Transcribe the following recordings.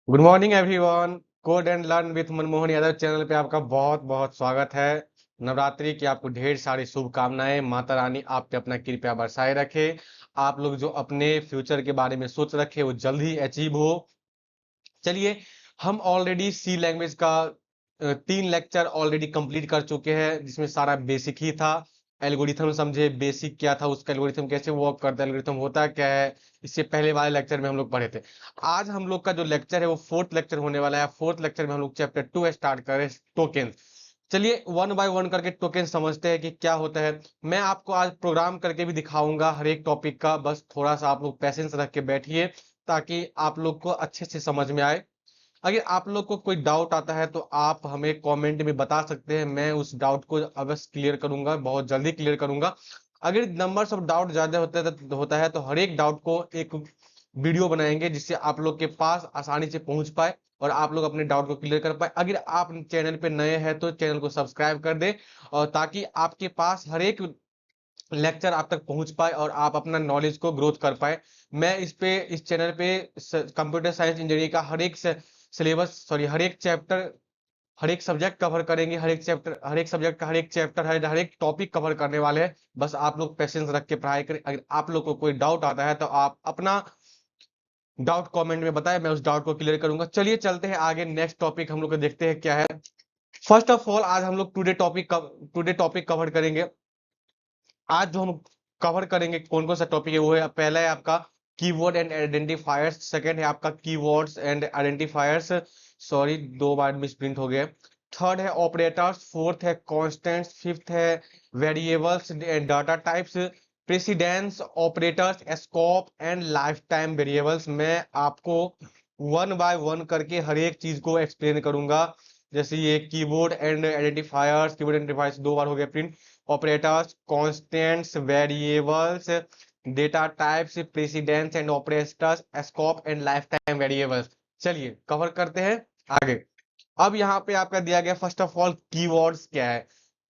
Good morning everyone. Code and learn with Manmohan Yadav channel पे आपका बहुत बहुत स्वागत है। नवरात्रि की आपको ढेर सारी शुभकामनाएं। माता रानी आप पे अपना कृपया बरसाए रखे। आप लोग जो अपने फ्यूचर के बारे में सोच रखे वो जल्द ही अचीव हो। चलिए, हम ऑलरेडी सी लैंग्वेज का 3 लेक्चर ऑलरेडी कंप्लीट कर चुके हैं जिसमें सारा बेसिक ही था। एल्गोरिथम समझे, बेसिक क्या था उसका, एल्गोरिथम कैसे वर्क करता है, एल्गोरिथम होता क्या है। इससे पहले वाले लेक्चर में हम लोग पढ़े थे। आज हम लोग का जो लेक्चर है वो फोर्थ लेक्चर होने वाला है। फोर्थ लेक्चर में हम लोग चैप्टर 2 स्टार्ट करें, टोकन। चलिए वन बाय वन करके टोकन समझते हैं कि क्या होता है। मैं आपको आज प्रोग्राम करके भी दिखाऊंगा हर एक टॉपिक का। बस थोड़ा सा आप लोग पैसेंस रख के बैठिए ताकि आप लोग को अच्छे से समझ में आए। अगर आप लोग को कोई डाउट आता है तो आप हमें कमेंट में बता सकते हैं। मैं उस डाउट को अवश्य क्लियर करूंगा, बहुत जल्दी क्लियर करूंगा। अगर नंबर्स ऑफ डाउट ज्यादा होता है तो हर एक डाउट को एक वीडियो बनाएंगे जिससे आप लोग के पास आसानी से पहुंच पाए और आप लोग अपने डाउट को क्लियर कर पाए। अगर आप चैनल पे नए हैं तो चैनल को सब्सक्राइब कर दे, और ताकि आपके पास हर एक लेक्चर आप तक पहुंच पाए और आप अपना नॉलेज को ग्रोथ कर पाए। मैं इस चैनल पे कंप्यूटर साइंस इंजीनियरिंग का हर एक सिलेबस, सॉरी, हर एक चैप्टर, हर एक सब्जेक्ट कवर करेंगे। हर एक चैप्टर, हर एक सब्जेक्ट का हर एक चैप्टर, हर एक टॉपिक कवर करने वाले हैं। बस आप लोग पेशेंस रख के पढ़ाई करें। अगर आप लोग को कोई डाउट आता है तो आप अपना डाउट कमेंट में बताएं, मैं उस डाउट को क्लियर करूंगा। चलिए चलते हैं आगे, नेक्स्ट टॉपिक हम लोग को देखते हैं क्या है। फर्स्ट ऑफ ऑल, आज हम लोग टुडे टॉपिक कवर करेंगे। आज जो हम कवर करेंगे कौन कौन सा टॉपिक है वो है, पहला है आपका कीवर्ड एंड आइडेंटिफायर्स, सेकंड है आपका keywords and identifiers, sorry 2 bar misprint हो गए। थर्ड है ऑपरेटर्स, फोर्थ है कॉन्स्टेंट्स, फिफ्थ है variables and data types, precedence, operators, scope and life time variables. मैं आपको वन बाय वन करके हर एक चीज को एक्सप्लेन करूंगा। जैसे ये कीबोर्ड आइडेंटिफायर्स 2 बार हो गया print, operators, constants, variables, data types, precedence and operators, scope and life time variables. चलिए कवर करते हैं आगे। अब यहाँ पे आपका दिया गया, फर्स्ट ऑफ ऑल कीवर्ड्स क्या है।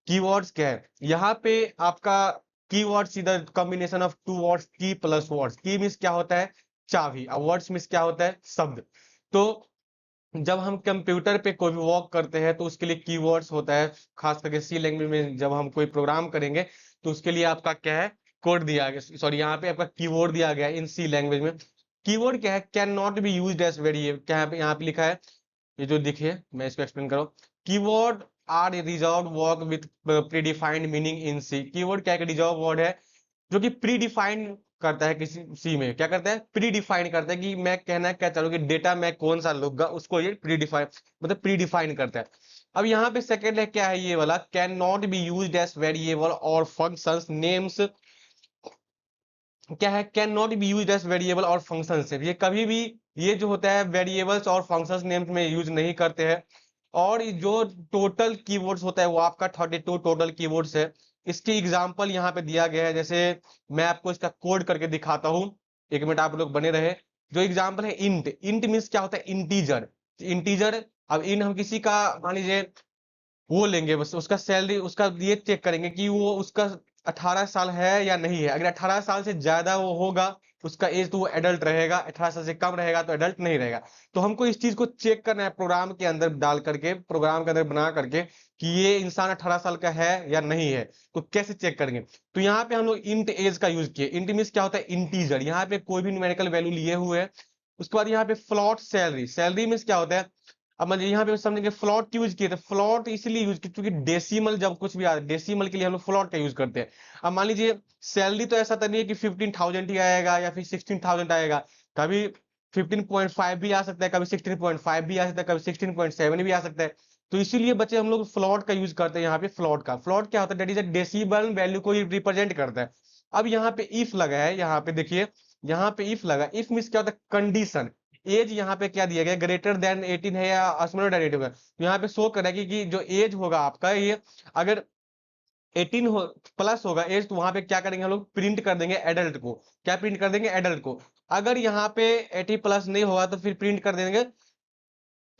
कीवर्ड्स क्या है यहाँ पे आपका, कीवर्ड्स इधर कॉम्बिनेशन ऑफ टू वर्ड्स, की प्लस वर्ड्स। की मीन्स क्या होता है, चाबी, और वर्ड्स मीन्स क्या होता है, शब्द। तो जब हम कंप्यूटर पे कोई भी वर्क करते हैं तो उसके लिए कीवर्ड्स होता है। खास करके सी लैंग्वेज में जब हम कोई प्रोग्राम करेंगे तो उसके लिए आपका क्या है, कोड दिया गया, सॉरी यहाँ पे आपका कीवर्ड दिया गया है इन सी लैंग्वेज में। कीवर्ड क्या है, can not be used as variable. क्या है यहाँ पे लिखा है, ये जो दिखे मैं इसको एक्सप्लेन करूँ। Keyword are reserve word with predefined meaning in C. Keyword क्या है, रिजर्व वर्ड है जो कि प्री डिफाइन करता है, किसी सी में क्या करता है, प्री डिफाइन करता है कि मैं कहना क्या चाहूँ कि डेटा मैं कौन सा लूंगा, उसको ये प्री डिफाइन, मतलब प्री डिफाइन करता है। अब यहाँ पे सेकंड है क्या है, ये वाला can not be used as variable और फंक्शंस नेम्स। क्या है, can not be used as variable और फंक्शन से, ये कभी भी, ये जो होता है वेरिएबल्स और फंक्शंस नेम्स में यूज नहीं करते हैं। और ये जो टोटल कीवर्ड्स होता है वो आपका 32 टोटल कीवर्ड्स है। इसकी एग्जांपल यहाँ पे दिया गया है, जैसे मैं आपको इसका कोड करके दिखाता हूँ। एक मिनट आप लोग बने रहे। जो एग्जांपल है इंट, इंट मीन्स क्या होता है, इंटीजर। इंटीजर, अब इन हम किसी का मान लीजिए वो लेंगे, बस उसका सैलरी, उसका ये चेक करेंगे कि वो उसका 18 साल है या नहीं है। अगर 18 साल से ज्यादा वो होगा उसका एज तो वो एडल्ट रहेगा, 18 साल से कम रहेगा तो एडल्ट नहीं रहेगा। तो हमको इस चीज को चेक करना है प्रोग्राम के अंदर डाल करके, प्रोग्राम के अंदर बना करके कि ये इंसान 18 साल का है या नहीं है। तो कैसे चेक करेंगे, तो यहाँ पे हम लोग इंट एज का यूज किए। इंट मीन्स क्या होता है, इंटीजर। यहाँ पे कोई भी न्यूमेरिकल वैल्यू लिए हुए है। उसके बाद यहाँ पे फ्लॉट सैलरी, सैलरी मीन्स क्या होता है, अब मतलब यहाँ पे समझेंगे फ्लॉट यूज किए थे। फ्लॉट इसलिए यूज किए क्योंकि डेसिमल जब कुछ भी आता है डेसिमल के लिए हम लोग फ्लॉट का यूज करते हैं। अब मान लीजिए सैलरी तो ऐसा तो नहीं है कि 15,000 ही आएगा या फिर 16,000 आएगा। कभी 15.5 भी आ सकता है, कभी 16.5 भी आ सकता है, कभी 16.7 भी आ सकता है। तो इसीलिए बच्चे हम लोग फ्लॉट का यूज करते हैं। यहाँ पे फ्लॉट का, फ्लॉट क्या होता है, that is a decimal value को रिप्रेजेंट करता है। अब यहाँ पे इफ लगा है, यहाँ पे देखिए, यहाँ पे इफ लगा, इफ मीन्स क्या होता है, कंडीशन। एज यहाँ पे क्या दिया गया, ग्रेटर देन 18 है या स्मॉलर देन 18 है। तो यहाँ पे शो कर रहा है कि जो एज होगा आपका, ये अगर 18 हो प्लस होगा एज, तो वहां पे क्या करेंगे हम लोग, प्रिंट कर देंगे एडल्ट को। क्या प्रिंट कर देंगे, एडल्ट को। अगर यहाँ पे 80 प्लस नहीं होगा तो फिर प्रिंट कर देंगे,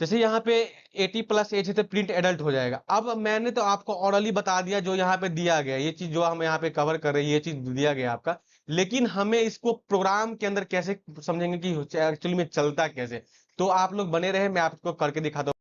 जैसे यहाँ पे 80 प्लस एज है तो प्रिंट एडल्ट हो जाएगा। अब मैंने तो आपको ऑरली बता दिया जो यहाँ पे दिया गया, ये चीज जो हम यहाँ पे कवर कर रहे हैं ये चीज दिया गया आपका। लेकिन हमें इसको प्रोग्राम के अंदर कैसे समझेंगे कि एक्चुअली में चलता कैसे। तो आप लोग बने रहे, मैं आपको करके दिखाता हूँ।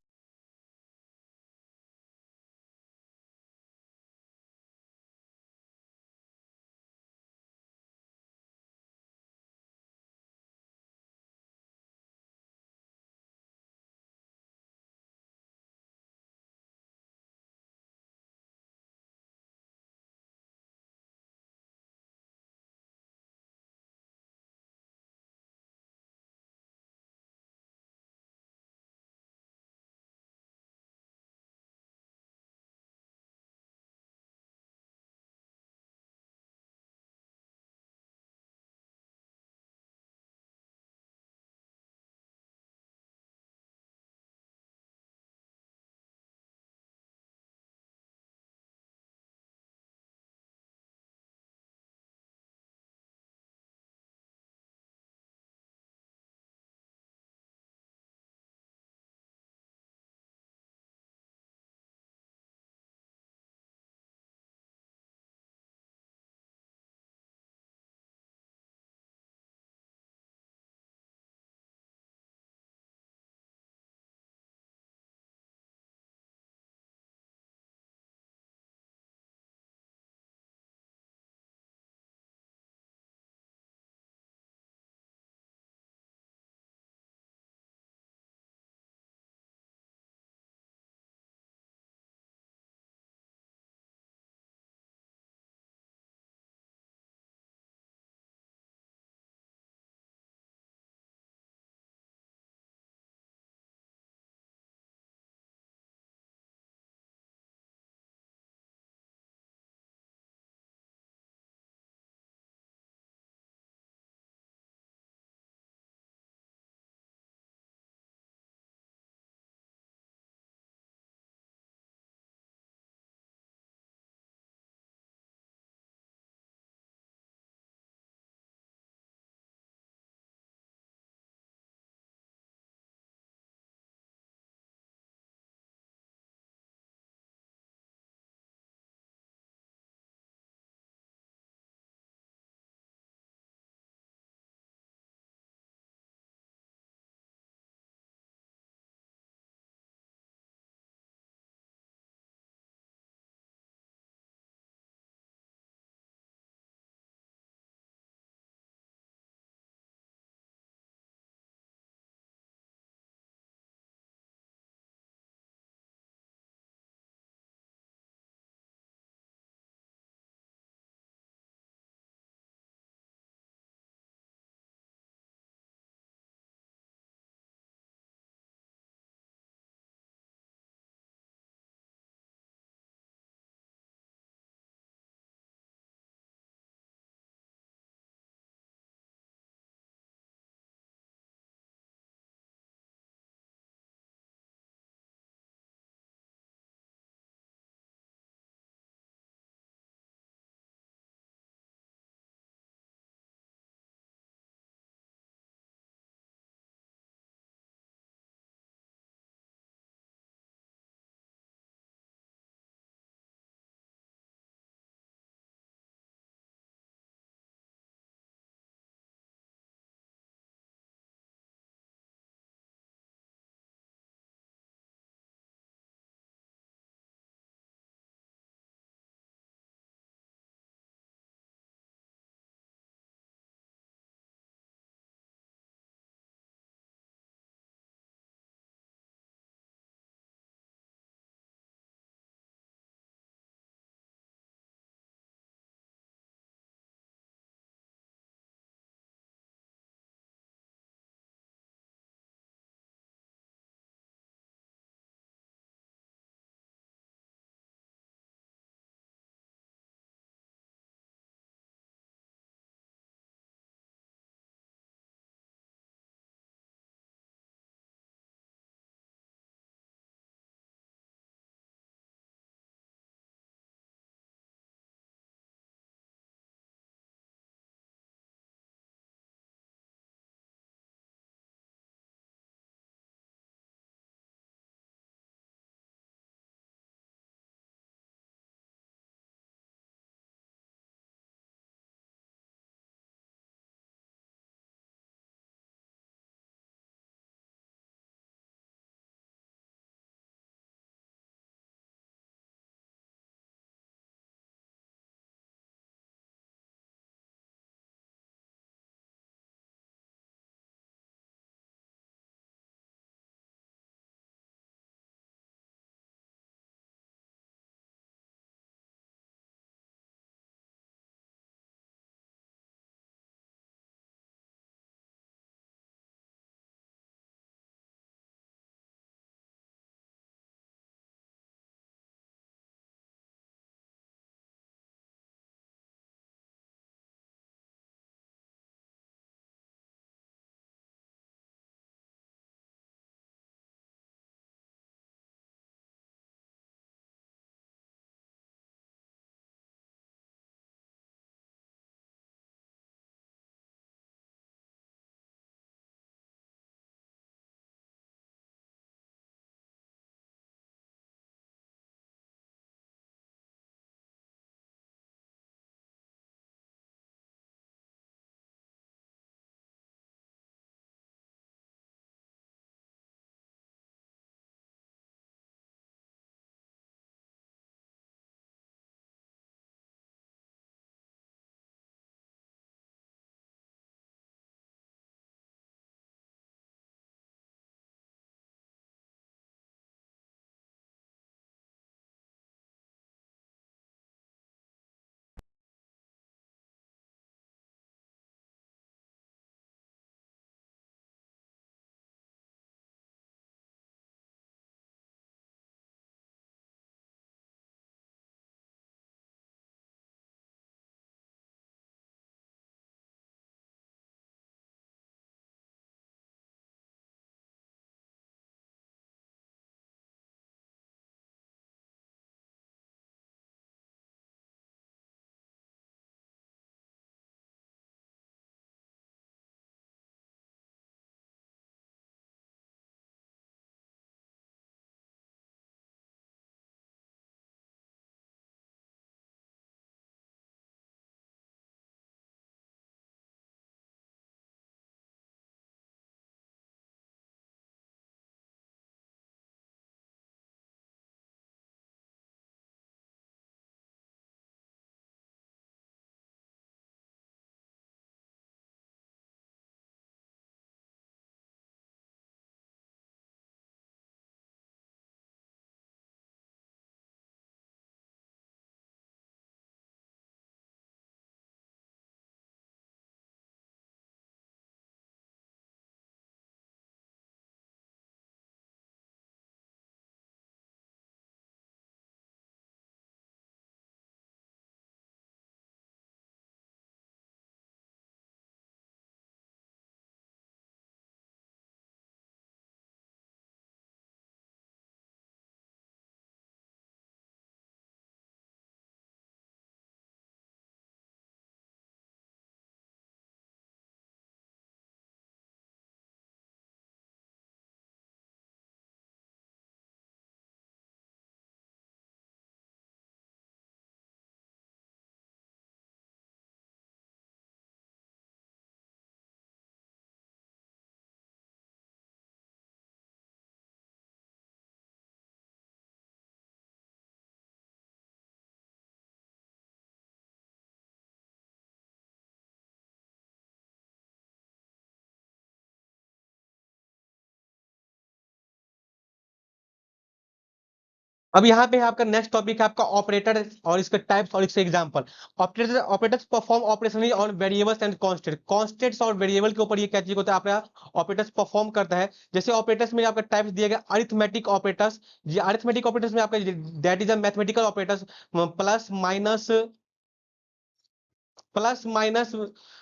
अब यहाँ पे आपका नेक्स्ट टॉपिक है आपका ऑपरेटर और इसके टाइप्स और इसके example. Operators perform operation on variables and constant. Constants और वेरिएबल के ऊपर ये क्या चीज होता है, आपका ऑपरेटर्स परफॉर्म करता है। जैसे ऑपरेटर्स में आपका टाइप्स दिया गया अरिथमेटिक ऑपरेटर्स। ये अरिथमेटिक ऑपरेटर्स में आपका that is a mathematical operators, plus minus, plus minus,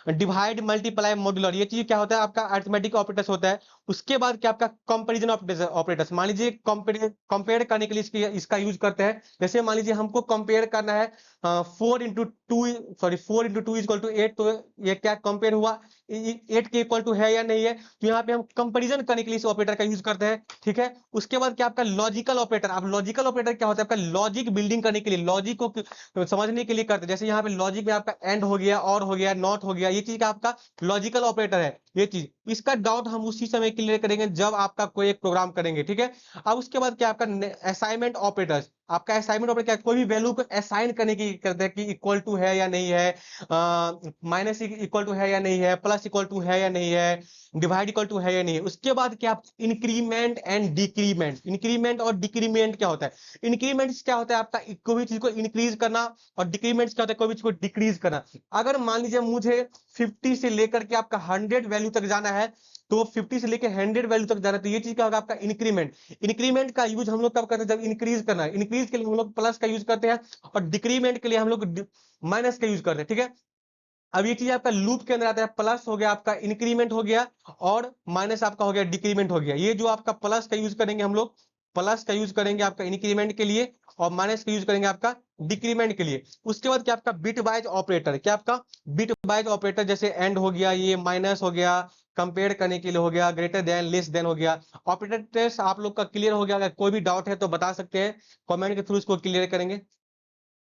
divide multiply modular, ये चीज क्या होता है आपका अरिथमेटिक ऑपरेटर्स होता है। उसके बाद क्या आपका कंपैरिजन ऑपरेटर्स, मान लीजिए कंपेयर करने के लिए इसका यूज करते हैं। जैसे मान लीजिए हमको कंपेयर करना है 4 into 2, sorry 4 into 2 equal to 8, तो ये क्या कंपेयर हुआ, 8 के इक्वल टू है या नहीं है, तो यहाँ पे हम कंपेरिजन करने के लिए इस ऑपरेटर का यूज करते हैं। ठीक है, उसके बाद क्या आपका लॉजिकल ऑपरेटर। अब लॉजिकल ऑपरेटर क्या होता है, आपका लॉजिक बिल्डिंग करने के लिए, लॉजिक को तो समझने के लिए करते हैं। जैसे यहाँ पे लॉजिक में आपका एंड हो गया, और हो गया, नॉट हो गया, ये चीज का आपका लॉजिकल ऑपरेटर है। ये चीज, इसका डाउट हम उसी समय क्लियर करेंगे जब आपका कोई एक प्रोग्राम करेंगे। ठीक है, अब उसके बाद क्या आपका असाइनमेंट ऑपरेटर्स। आपका असाइनमेंट ऑपरेटर क्या, कोई भी वैल्यू को असाइन करने की करते हैं कि इक्वल टू है या नहीं है, माइनस इक्वल टू है या नहीं है, प्लस इक्वल टू है या नहीं है, डिवाइड इक्वल टू है या नहीं है। उसके बाद क्या, इंक्रीमेंट एंड डिक्रीमेंट। इंक्रीमेंट और डिक्रीमेंट क्या होता है, इंक्रीमेंट्स क्या होता है आपका कोई भी चीज को इंक्रीज करना, और डिक्रीमेंट्स क्या होता है कोई भी चीज को डिक्रीज करना। अगर मान लीजिए मुझे 50 से लेकर के आपका 100 वैल्यू तक जाना है, तो 50 से लेकर 100 वैल्यू तक जाना है, तो ये चीज क्या होगा आपका इंक्रीमेंट। इंक्रीमेंट का यूज हम लोग कब करते हैं, जब इंक्रीज करना है। इंक्रीज के लिए हम लोग प्लस का यूज करते हैं, और डिक्रीमेंट के लिए हम लोग माइनस का यूज करते हैं। ठीक है, अब ये चीज आपका लूप के अंदर आता है। प्लस हो गया आपका इंक्रीमेंट हो गया, और माइनस आपका हो गया डिक्रीमेंट हो गया। ये जो आपका प्लस का यूज करेंगे हम लोग, प्लस का यूज करेंगे आपका इंक्रीमेंट के लिए, और माइनस का यूज करेंगे आपका डिक्रीमेंट के लिए। उसके बाद क्या आपका बिट वाइज ऑपरेटर, क्या आपका बिट वाइज ऑपरेटर, जैसे एंड हो गया, ये माइनस हो गया, कंपेयर करने के लिए हो गया, ग्रेटर देन लेस देन हो गया। ऑपरेटर टेस्ट आप लोग का क्लियर हो गया। अगर कोई भी डाउट है तो बता सकते हैं, कमेंट के थ्रू इसको क्लियर करेंगे।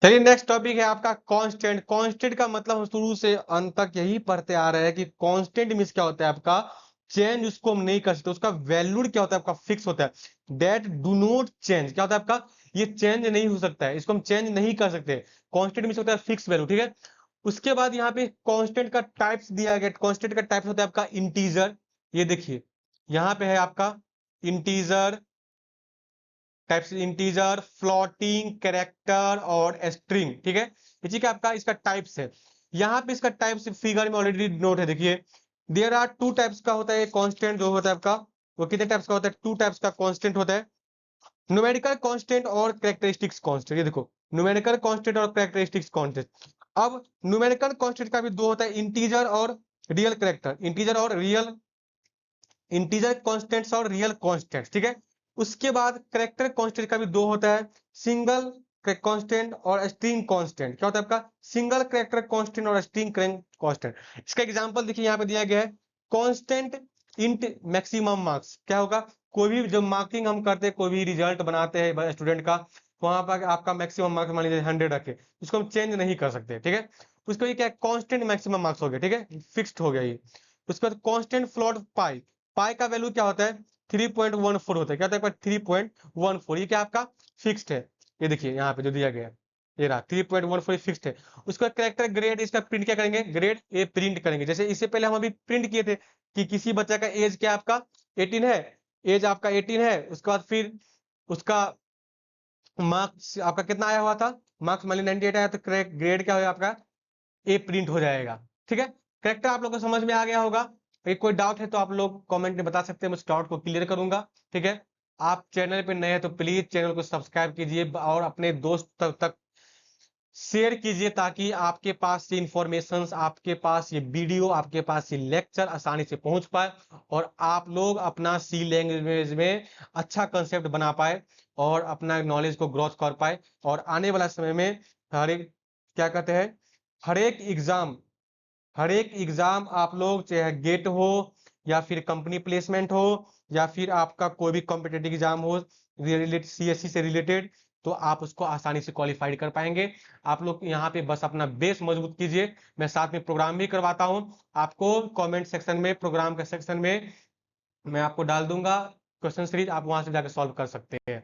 चलिए नेक्स्ट टॉपिक है आपका कांस्टेंट। कांस्टेंट का मतलब हम शुरू से अंत तक यही पढ़ते आ रहे हैं कि कांस्टेंट मींस क्या होता है आपका चेंज, उसको हम नहीं कर सकते। उसका वैल्यू क्या होता है आपका फिक्स होता है, दैट डू नॉट चेंज। क्या होता है आपका, ये चेंज नहीं हो सकता है, इसको हम चेंज नहीं कर सकते। कांस्टेंट मींस होता है फिक्स वैल्यू। ठीक है, उसके बाद यहाँ पे कांस्टेंट का टाइप्स दिया गया। कांस्टेंट का टाइप्स होता है आपका इंटीजर, ये देखिए यहाँ पे है आपका integer types, integer, floating, character और स्ट्रिंग। ठीक है, ये चीज आपका इसका टाइप्स है। यहाँ पे इसका टाइप्स फिगर में ऑलरेडी नोट है, देखिए देयर आर टू टाइप्स का होता है कांस्टेंट जो होता है आपका, वो कितने टाइप्स का होता है, टू टाइप्स का कांस्टेंट होता है, न्यूमेरिकल कांस्टेंट और कैरेक्टरिस्टिक्स कांस्टेंट। ये देखो न्यूमेरिकल कांस्टेंट और कैरेक्टरिस्टिक्स कांस्टेंट। अब न्यूमेरिकल कांस्टेंट का भी दो होता है, इंटीजर और रियल कैरेक्टर, इंटीजर और रियल, इंटीजर कांस्टेंट्स और रियल कांस्टेंट्स। ठीक है, उसके बाद कैरेक्टर कांस्टेंट का भी दो होता है, सिंगल कांस्टेंट और स्ट्रिंग कांस्टेंट। क्या होता है आपका सिंगल कैरेक्टर कांस्टेंट और स्ट्रिंग कांस्टेंट। इसका एग्जांपल देखिए यहाँ पे दिया गया है, कांस्टेंट इंट मैक्सिमम मार्क्स। क्या होगा, कोई भी जो मार्किंग हम करते हैं, कोई भी रिजल्ट बनाते हैं स्टूडेंट का, वहां पर आपका मैक्सिमम मार्क्स मान लीजिए 100 रखे, इसको हम चेंज नहीं कर सकते। ठीक है, उसको ये क्या कांस्टेंट मैक्सिमम मार्क्स हो गया। ठीक है, फिक्स्ड हो गया ये। उसके बाद कांस्टेंट फ्लोट पाई, पाई का वैल्यू क्या होता है 3.14 होता है। क्या होता है 3.14, ये क्या आपका फिक्स्ड है। ये देखिए यहाँ पे जो दिया गया है, ये रहा 3.14 फिक्स्ड है। उसका कैरेक्टर ग्रेड, इसका प्रिंट क्या करेंगे, ग्रेड ए प्रिंट करेंगे। जैसे इससे पहले हम अभी प्रिंट किए थे कि किसी बच्चे का एज क्या आपका 18 है, एज आपका 18 है। उसके बाद फिर उसका मार्क्स आपका कितना आया हुआ था, मार्क्स मान ली 98 आया, तो ग्रेड क्या होगा आपका ए प्रिंट हो जाएगा। ठीक है, करेक्टर आप लोग को समझ में आ गया होगा। कोई डाउट है तो आप लोग कमेंट में बता सकते हैं, मैं उस डाउट को क्लियर करूंगा। ठीक है, आप चैनल पे नए हैं तो प्लीज चैनल को सब्सक्राइब कीजिए, और अपने दोस्त तक शेयर कीजिए, ताकि आपके पास ये इंफॉर्मेशन, आपके पास ये वीडियो, आपके पास ये लेक्चर आसानी से पहुंच पाए, और आप लोग अपना सी लैंग्वेज में अच्छा कंसेप्ट बना पाए, और अपना नॉलेज को ग्रोथ कर पाए। और आने वाला समय में हर एक क्या कहते हैं, हर एक एग्जाम, हर एक एग्जाम आप लोग, चाहे गेट हो, या फिर कंपनी प्लेसमेंट हो, या फिर आपका कोई भी कॉम्पिटेटिव एग्जाम हो रिलेटेड सीएससी से रिलेटेड, तो आप उसको आसानी से क्वालिफाइड कर पाएंगे। आप लोग यहाँ पे बस अपना बेस मजबूत कीजिए। मैं साथ में प्रोग्राम भी करवाता हूँ, आपको कमेंट सेक्शन में, प्रोग्राम के सेक्शन में मैं आपको डाल दूंगा क्वेश्चन सीरीज, आप वहां से जाकर सॉल्व कर सकते हैं।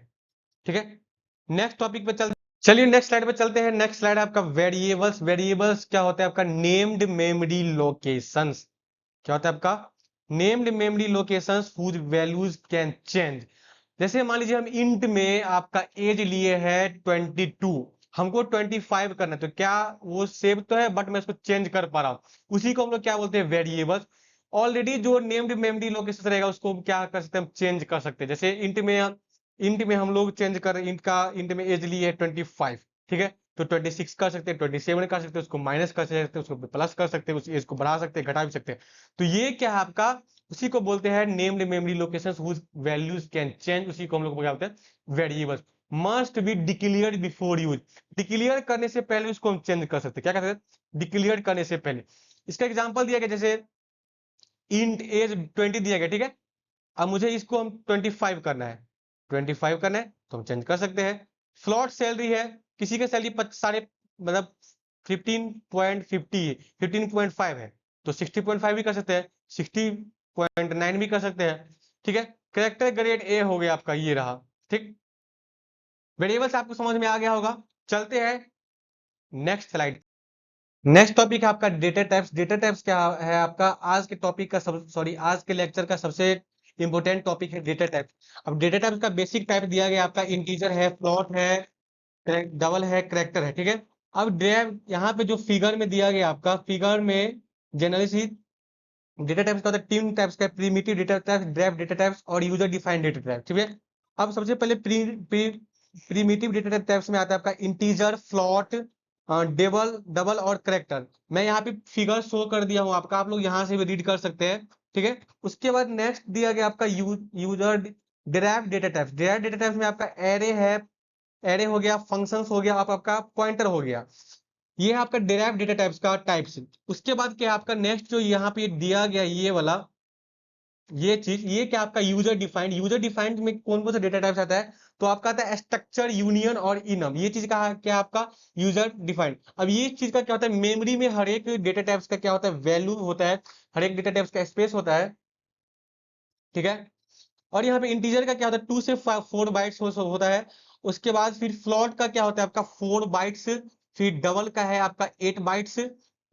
ठीक है, नेक्स्ट टॉपिक पे चलते, चलिए नेक्स्ट स्लाइड पे चलते हैं। नेक्स्ट स्लाइड आपका वेरिएबल्स। वेरिएबल्स क्या होता है आपका नेम्ड मेमोरी लोकेशंस। क्या होता है आपका named memory locations whose values can change. जैसे मान लीजिए हम इंट में आपका एज लिए है 22, हमको 25 करना है, तो क्या वो सेव तो है बट मैं इसको चेंज कर पा रहा हूँ, उसी को हम लोग क्या बोलते हैं, वेरिएबल्स। ऑलरेडी जो नेम्ड मेमोरी लोकेशन रहेगा उसको हम क्या कर सकते हैं, हम चेंज कर सकते हैं। जैसे इंट में हम लोग चेंज कर इंट में एज लिए है 25, ठीक है, तो 26 कर सकते हैं, 27 कर सकते हैं, उसको माइनस कर सकते हैं, उसको प्लस कर सकते हैं, उस एज को बढ़ा सकते हैं, घटा भी सकते हैं। तो ये क्या है आपका, उसी को बोलते हैं named memory locations whose values can change, उसी को हम लोग क्या बोलते हैं, variables. Must be declared before use, declare करने से पहले उसको हम चेंज कर सकते हैं, क्या कहते हैं, डिक्लेयर करने से पहले। इसका एग्जांपल दिया गया, जैसे इंट एज 20 दिया गया, ठीक है, अब मुझे इसको हम 25 करना है, 25 करना है तो हम चेंज कर सकते हैं। फ्लॉट सैलरी है, किसी की सैलरी साढ़े मतलब 15.50 15.5 है, तो 60.5 भी कर सकते हैं, 60.9 भी कर सकते हैं, ठीक है। कैरेक्टर ग्रेड ए हो गया आपका, ये रहा, ठीक। वेरिएबल्स आपको समझ में आ गया होगा। चलते हैं नेक्स्ट स्लाइड। नेक्स्ट टॉपिक है आपका डेटा टाइप्स। डेटा टाइप्स क्या है आपका आज के टॉपिक का आज के लेक्चर का सबसे इंपॉर्टेंट टॉपिक है डेटा टाइप्स। अब डेटा टाइप्स का बेसिक टाइप दिया गया आपका इंटीजर है, फ्लोट है, डबल है, करेक्टर है, ठीक है। अब ड्राइव यहाँ पे जो फिगर में दिया गया आपका, फिगर में जनरली सी डेटा टाइप्स का होता है, तीन टाइप्स का, primitive data types, drive data types और यूजर डिफाइंड डेटा टाइप, ठीक है। अब सबसे पहले प्रीमिटिव डेटा टाइप्स में आता है आपका इंटीजर, फ्लोट, डबल डबल और करेक्टर। मैं यहाँ पे फिगर शो कर दिया हूँ आपका, आप लोग यहाँ से भी रीड कर सकते हैं, ठीक है। उसके बाद नेक्स्ट दिया गया आपका user derived data types. Derived data types में आपका एरे है, एरे हो गया, फंक्शंस हो गया, आपका पॉइंटर हो गया, ये है आपका डिराइव्ड डेटा टाइप्स का टाइप्स। उसके बाद क्या आपका नेक्स्ट जो यहाँ पे दिया गया ये वाला, ये चीज, ये क्या आपका यूजर डिफाइंड। यूजर डिफाइंड में कौन कौन सा डेटा टाइप्स आता है, तो आपका आता है स्ट्रक्चर, यूनियन और इनम। ये चीज का क्या आपका यूजर डिफाइंड। अब ये चीज का क्या होता है, मेमोरी में हर एक डेटा टाइप्स का क्या होता है, वैल्यू होता है, हर एक डेटा टाइप्स का स्पेस होता है, ठीक है। और यहाँ पे इंटीजर का क्या होता है, 2 से 4 बाइट्स होता है। उसके बाद फिर फ्लोट का क्या होता है आपका 4 बाइट्स, फिर डबल का है आपका 8 बाइट्स,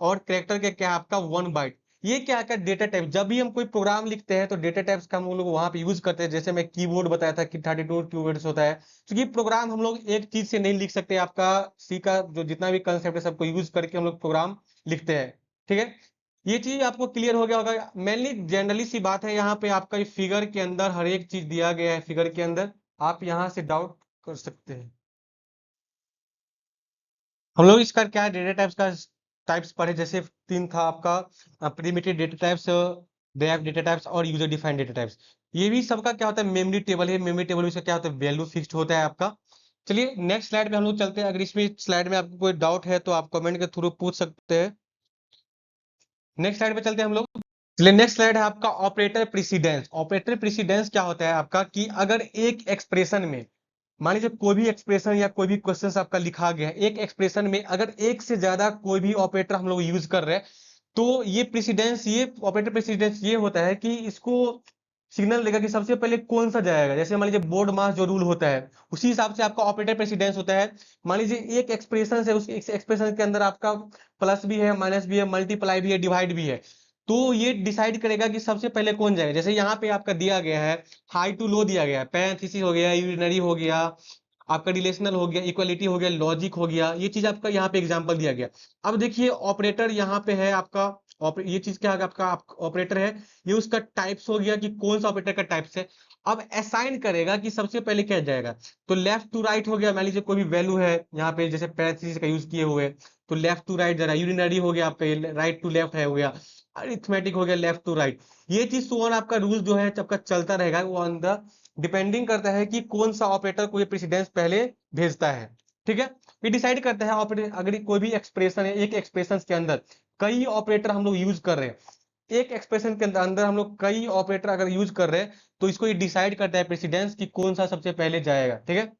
और करेक्टर का क्या है आपका 1 बाइट। ये क्या है डेटा टाइप। जब भी हम कोई प्रोग्राम लिखते हैं तो डेटा टाइप्स का हम लोग वहां पे यूज करते हैं। जैसे मैं कीबोर्ड बताया था कि 32 कीवर्ड्स होता है, क्योंकि प्रोग्राम हम लोग एक चीज से नहीं लिख सकते, आपका सी का जो जितना भी कंसेप्ट है सबको यूज करके हम लोग प्रोग्राम लिखते हैं, ठीक है। ये चीज आपको क्लियर हो गया होगा। मेनली जनरली सी बात है, यहाँ पे आपका ये फिगर के अंदर हर एक चीज दिया गया है, फिगर के अंदर आप यहाँ से डाउट कर सकते हैं। हम लोग इसका क्या डेटा टाइप्स का टाइप्स पढ़े, जैसे तीन था आपका, primitive data types, derived data types और यूजर डिफाइंड डेटा टाइप्स। ये भी सबका क्या होता है, मेमोरी टेबल है, मेमोरी टेबल में इसका क्या होता है, वैल्यू फिक्स्ड होता है आपका। चलिए नेक्स्ट स्लाइड में हम लोग चलते हैं। अगर इसमें स्लाइड में आपको कोई डाउट है तो आप कमेंट के थ्रू पूछ सकते हैं। नेक्स्ट स्लाइड पे चलते हैं हम लोग। चलिए नेक्स्ट स्लाइड है आपका ऑपरेटर प्रेसिडेंस। ऑपरेटर प्रेसिडेंस क्या होता है आपका, कि अगर एक एक्सप्रेशन में, मान लीजिए कोई भी एक्सप्रेशन या कोई भी क्वेश्चन आपका लिखा गया है, एक एक्सप्रेशन में अगर एक से ज्यादा कोई भी ऑपरेटर हम लोग यूज कर रहे हैं, तो ये प्रेसिडेंस, ये ऑपरेटर प्रेसिडेंस ये होता है कि इसको सिग्नल देगा कि सबसे पहले कौन सा जाएगा। जैसे मान लीजिए बोर्ड मास जो रूल होता है, उसी हिसाब से आपका ऑपरेटर प्रेसिडेंस होता है। मान लीजिए एक एक्सप्रेशन है, उस एक्सप्रेशन के अंदर आपका प्लस भी है, माइनस भी है, मल्टीप्लाई भी है, डिवाइड भी है, तो ये डिसाइड करेगा कि सबसे पहले कौन जाएगा। जैसे यहाँ पे आपका दिया गया है, हाई टू लो दिया गया है, पैरेंथेसिस हो गया, यूरिनरी हो गया, आपका रिलेशनल हो गया, इक्वालिटी हो गया, लॉजिक हो गया, ये चीज आपका यहाँ पे एग्जांपल दिया गया। अब देखिए ऑपरेटर यहाँ पे है आपका, ये चीज क्या है आपका ऑपरेटर है, ये उसका टाइप्स हो गया कि कौन सा ऑपरेटर का टाइप्स है। अब असाइन करेगा कि सबसे पहले क्या जाएगा, तो लेफ्ट टू राइट हो गया। मान लीजिए कोई भी वैल्यू है यहाँ पे, जैसे पैरेंथेसिस का यूज किए हुए, तो लेफ्ट टू राइट जा रहा है, यूरिनरी हो गया आपका, राइट टू लेफ्ट है हो गया, अरिथमेटिक हो गया लेफ्ट टू राइट। ये चीज सोन आपका रूल जो है आपका चलता रहेगा, वो ऑन द डिपेंडिंग करता है कि कौन सा ऑपरेटर को ये प्रेसिडेंस पहले भेजता है, ठीक है। ये डिसाइड करता है ऑपरेटर। अगर कोई भी एक्सप्रेशन है, एक एक्सप्रेशन के अंदर कई ऑपरेटर हम लोग यूज कर रहे हैं, एक एक्सप्रेशन के अंदर हम लोग कई ऑपरेटर अगर यूज कर रहे हैं, तो इसको ये डिसाइड करता है प्रेसिडेंस कि कौन सा सबसे पहले जाएगा, ठीक है।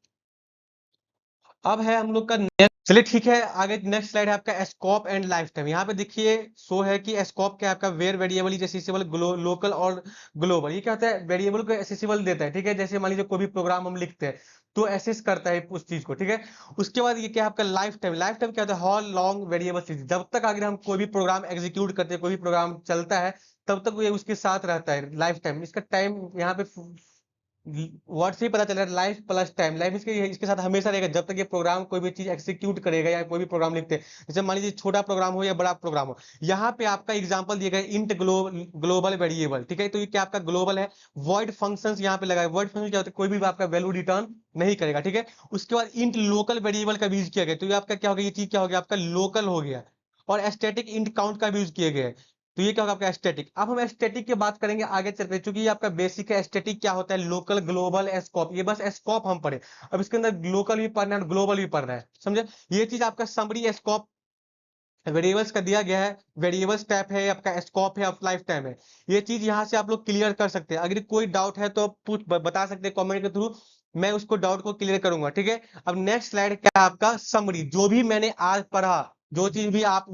अब है हम लोग का नेक्स्ट, चलिए ठीक है आगे। नेक्स्ट स्लाइड है आपका स्कोप एंड लाइफ टाइम। यहाँ पे देखिए शो है कि स्कोप क्या है आपका, where variable is accessible, local और ग्लोबल। ये क्या होता है, वेरिएबल को एसेसिबल देता है, ठीक है। जैसे मान लीजिए कोई भी प्रोग्राम हम लिखते हैं तो एसेस करता है उस चीज को, ठीक है। उसके बाद ये क्या है आपका लाइफ टाइम। लाइफ टाइम क्या होता है, हाउ लॉन्ग वेरिएबल चीज, जब तक अगर हम कोई भी प्रोग्राम एग्जीक्यूट करते हैं, कोई भी प्रोग्राम चलता है, तब तक ये उसके साथ रहता है, लाइफ टाइम। इसका टाइम यहाँ पे वर्ड से ही पता चल रहा है, लाइफ प्लस टाइम। लाइफ इसके साथ हमेशा रहेगा जब तक ये प्रोग्राम कोई भी चीज एग्जीक्यूट करेगा या कोई भी प्रोग्राम लिखते हैं। जैसे मान लीजिए छोटा प्रोग्राम हो या बड़ा प्रोग्राम हो, यहाँ पे आपका एग्जांपल दिया गया इंट ग्लोबल वेरिएबल, ठीक है। तो ये क्या आपका ग्लोबल है। वॉइड फंक्शंस यहाँ पे लगा है। वॉइड फंक्शन क्या होता है, कोई भी आपका वैल्यू रिटर्न नहीं करेगा, ठीक है। उसके बाद इंट लोकल वेरिएबल का भी यूज किया गया, तो ये आपका क्या हो गया, ये चीज क्या हो गया, आपका लोकल हो गया। और स्टैटिक इंट काउंट का भी यूज किया गया है, तो ये क्या होगा आपका स्टैटिक। अब हम स्टैटिक की बात करेंगे आगे चलते, चूंकि ये आपका बेसिक है। स्टैटिक क्या होता है, लोकल ग्लोबल स्कोप, ये बस स्कोप हम पढ़े। अब इसके अंदर लोकल भी पढ़ना है और ग्लोबल भी पढ़ना है, समझे। ये चीज आपका समरी स्कोप वेरिएबल्स का दिया गया है। वेरिएबल्स टाइप है, आपका स्कोप है, लाइफ टाइम है। ये चीज यहाँ से आप लोग क्लियर कर सकते हैं। अगर कोई डाउट है तो पूछ बता सकते हैं कमेंट के थ्रू, मैं उसको डाउट को क्लियर करूंगा, ठीक है। अब नेक्स्ट स्लाइड क्या है आपका, समरी। जो भी मैंने आज पढ़ा, जो चीज भी आप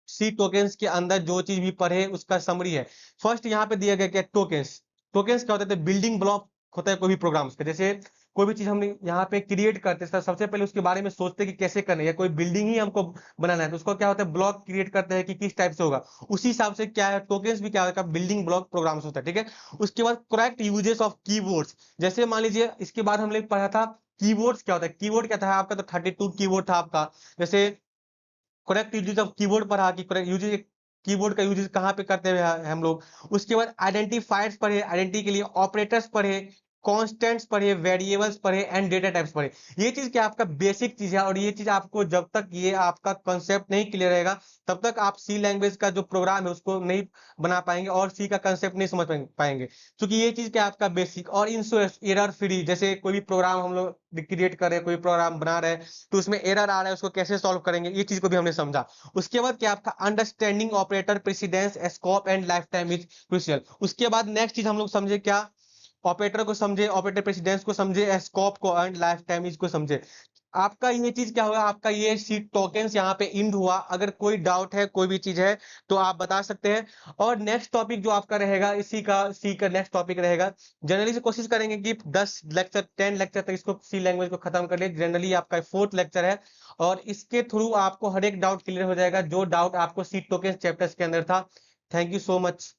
सी टोकेंस के अंदर जो चीज भी पढ़े उसका समरी है। फर्स्ट यहाँ पे दिया गया क्या, टोकेंस। टोकेंस क्या होता है, बिल्डिंग ब्लॉक होता है कोई भी प्रोग्राम्स का। जैसे कोई भी चीज हम यहाँ पे क्रिएट करते हैं, सबसे पहले उसके बारे में सोचते हैं कि कैसे करना है, या कोई बिल्डिंग ही हमको बनाना है तो उसको क्या होता है, ब्लॉक क्रिएट करते हैं कि किस टाइप से होगा। उसी हिसाब से क्या है, टोकेंस भी क्या होता है, बिल्डिंग ब्लॉक प्रोग्राम्स होता है, ठीक है। उसके बाद करेक्ट यूजेस ऑफ कीवर्ड्स। जैसे मान लीजिए इसके बाद हमने पढ़ा था कीवर्ड्स क्या होता है। कीवर्ड क्या था आपका, तो 32 कीवर्ड था आपका। जैसे करेक्ट यूजेस ऑफ कीवर्ड पढ़ा कि करेक्ट यूजेस, कीबोर्ड का यूजेस कहाँ पे करते हुए हम लोग। उसके बाद आइडेंटिफायर्स पढ़े, आइडेंटिटी के लिए ऑपरेटर्स पढ़े, कॉन्स्टेंट्स पढ़े, वेरिएबल्स पढ़े एंड डेटा टाइप्स पढ़े। ये चीज क्या आपका बेसिक चीज है, और ये चीज आपको जब तक ये आपका कंसेप्ट नहीं क्लियर रहेगा तब तक आप सी लैंग्वेज का जो प्रोग्राम है उसको नहीं बना पाएंगे और सी का कंसेप्ट नहीं समझ पाएंगे। क्योंकि ये चीज क्या आपका बेसिक और एरर फ्री। जैसे कोई भी प्रोग्राम हम लोग क्रिएट कर रहे हैं, कोई प्रोग्राम बना रहे हैं, तो उसमें एरर आ रहा है, उसको कैसे सॉल्व करेंगे, ये चीज को भी हमने समझा। उसके बाद क्या आपका understanding operator precedence scope and life time is crucial. उसके बाद नेक्स्ट चीज हम लोग समझे क्या, ऑपरेटर को समझे, ऑपरेटर प्रेसिडेंस को समझे, स्कोप को एंड लाइफ टाइम इज को समझे। आपका ये चीज क्या होगा, आपका ये सी टोकेंस यहाँ पे इंड हुआ। अगर कोई डाउट है, कोई भी चीज है तो आप बता सकते हैं। और नेक्स्ट टॉपिक जो आपका रहेगा, इसी का सी का नेक्स्ट टॉपिक रहेगा। जनरली से कोशिश करेंगे कि 10 लेक्चर 10 लेक्चर तक इसको सी लैंग्वेज को खत्म कर ले। जनरली आपका 4th लेक्चर है, और इसके थ्रू आपको हर एक डाउट क्लियर हो जाएगा जो डाउट आपको सी टोकेंस चैप्टर्स के अंदर था। Thank you so much.